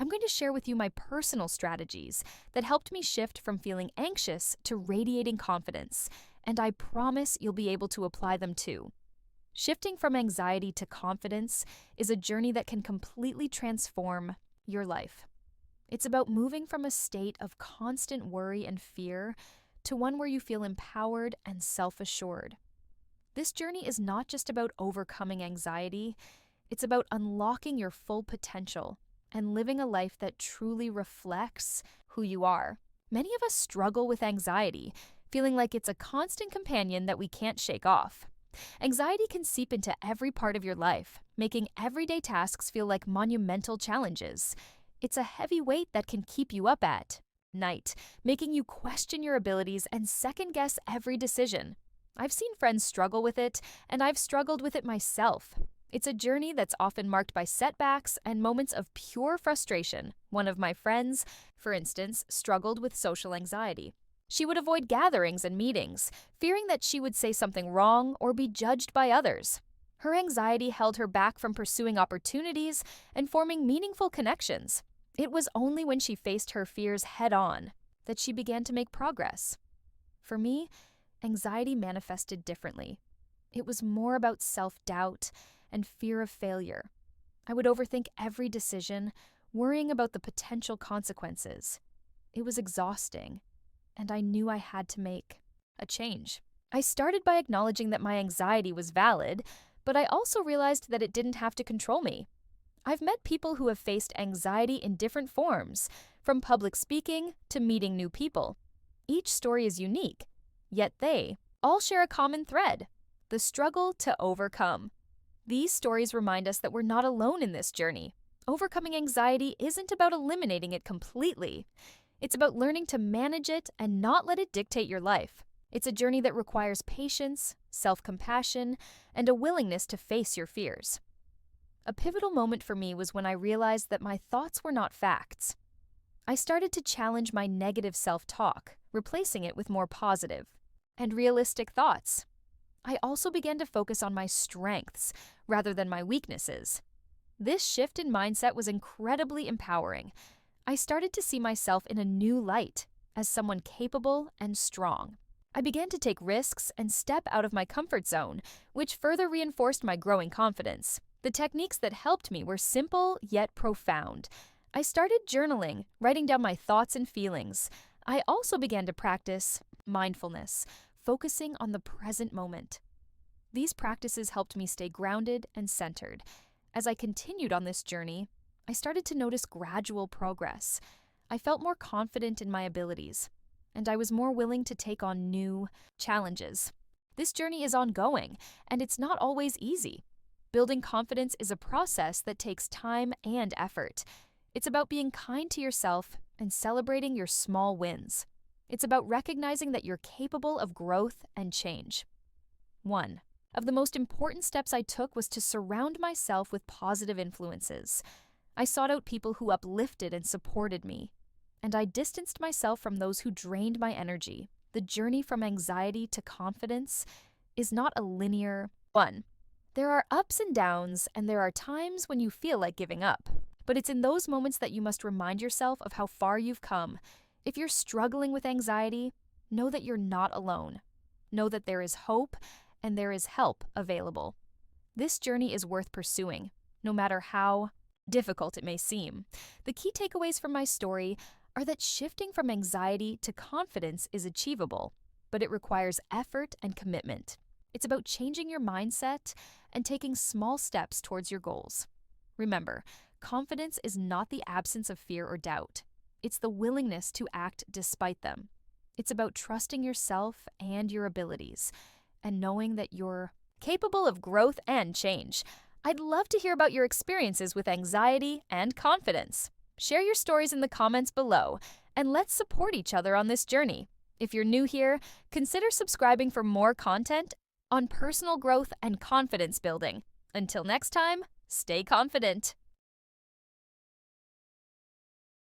I'm going to share with you my personal strategies that helped me shift from feeling anxious to radiating confidence, and I promise you'll be able to apply them too. Shifting from anxiety to confidence is a journey that can completely transform your life. It's about moving from a state of constant worry and fear to one where you feel empowered and self-assured. This journey is not just about overcoming anxiety, it's about unlocking your full potential and living a life that truly reflects who you are. Many of us struggle with anxiety, feeling like it's a constant companion that we can't shake off. Anxiety can seep into every part of your life, making everyday tasks feel like monumental challenges. It's a heavy weight that can keep you up at night, making you question your abilities and second-guess every decision. I've seen friends struggle with it, and I've struggled with it myself. It's a journey that's often marked by setbacks and moments of pure frustration. One of my friends, for instance, struggled with social anxiety. She would avoid gatherings and meetings, fearing that she would say something wrong or be judged by others. Her anxiety held her back from pursuing opportunities and forming meaningful connections. It was only when she faced her fears head-on that she began to make progress. For me, anxiety manifested differently. It was more about self-doubt and fear of failure. I would overthink every decision, worrying about the potential consequences. It was exhausting, and I knew I had to make a change. I started by acknowledging that my anxiety was valid, but I also realized that it didn't have to control me. I've met people who have faced anxiety in different forms, from public speaking to meeting new people. Each story is unique, yet they all share a common thread: the struggle to overcome. These stories remind us that we're not alone in this journey. Overcoming anxiety isn't about eliminating it completely. It's about learning to manage it and not let it dictate your life. It's a journey that requires patience, self-compassion, and a willingness to face your fears. A pivotal moment for me was when I realized that my thoughts were not facts. I started to challenge my negative self-talk, replacing it with more positive and realistic thoughts. I also began to focus on my strengths rather than my weaknesses. This shift in mindset was incredibly empowering. I started to see myself in a new light, as someone capable and strong. I began to take risks and step out of my comfort zone, which further reinforced my growing confidence. The techniques that helped me were simple yet profound. I started journaling, writing down my thoughts and feelings. I also began to practice mindfulness, focusing on the present moment. These practices helped me stay grounded and centered. As I continued on this journey, I started to notice gradual progress. I felt more confident in my abilities, and I was more willing to take on new challenges. This journey is ongoing, and it's not always easy. Building confidence is a process that takes time and effort. It's about being kind to yourself and celebrating your small wins. It's about recognizing that you're capable of growth and change. One of the most important steps I took was to surround myself with positive influences. I sought out people who uplifted and supported me, and I distanced myself from those who drained my energy. The journey from anxiety to confidence is not a linear one. There are ups and downs, and there are times when you feel like giving up. But it's in those moments that you must remind yourself of how far you've come. If you're struggling with anxiety, know that you're not alone. Know that there is hope and there is help available. This journey is worth pursuing, no matter how difficult it may seem. The key takeaways from my story are that shifting from anxiety to confidence is achievable, but it requires effort and commitment. It's about changing your mindset and taking small steps towards your goals. Remember, confidence is not the absence of fear or doubt. It's the willingness to act despite them. It's about trusting yourself and your abilities and knowing that you're capable of growth and change. I'd love to hear about your experiences with anxiety and confidence. Share your stories in the comments below, and let's support each other on this journey. If you're new here, consider subscribing for more content on personal growth and confidence building. Until next time, stay confident.